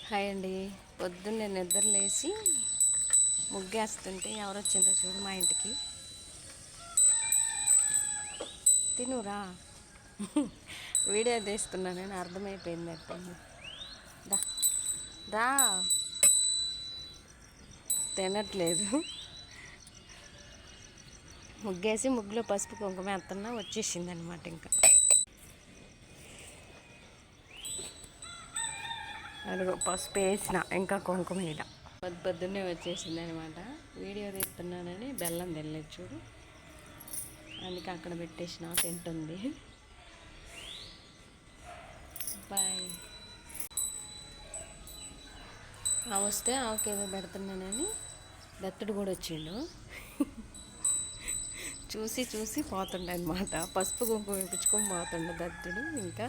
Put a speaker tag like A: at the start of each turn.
A: Hi అండి. పొద్దున్నే నిద్ర లేచి ముగ్గేస్తుంటే ఎవరు వచ్చిందో చూడు మా ఇంటికి. తినురా. వీడియో తీస్తున్నానని అర్థమైపోయింది అట్టండి. దా దా తినట్లేదు. ముగ్గేసి ముగ్గులో పసుపు కుంకుమ ఎత్తన్నా వచ్చేసింది అనమాట. ఇంకా అదిగో పసుపు వేసిన, ఇంకా కుంకుమ వేయల. పొద్దున్నే వచ్చేసింది అనమాట. వీడియో తీస్తున్నానని బెల్లం తెల్లలేదు చూడు, అందుకే అక్కడ పెట్టేసిన తింటుంది. బాయ్. వస్తే ఆమెకి ఏదో పెడుతున్నానని దత్తుడు కూడా వచ్చిండు. చూసి చూసి పోతుండే అనమాట. పసుపు కుంకుమ వేయించుకొని పోతుండే దత్తుడు. ఇంకా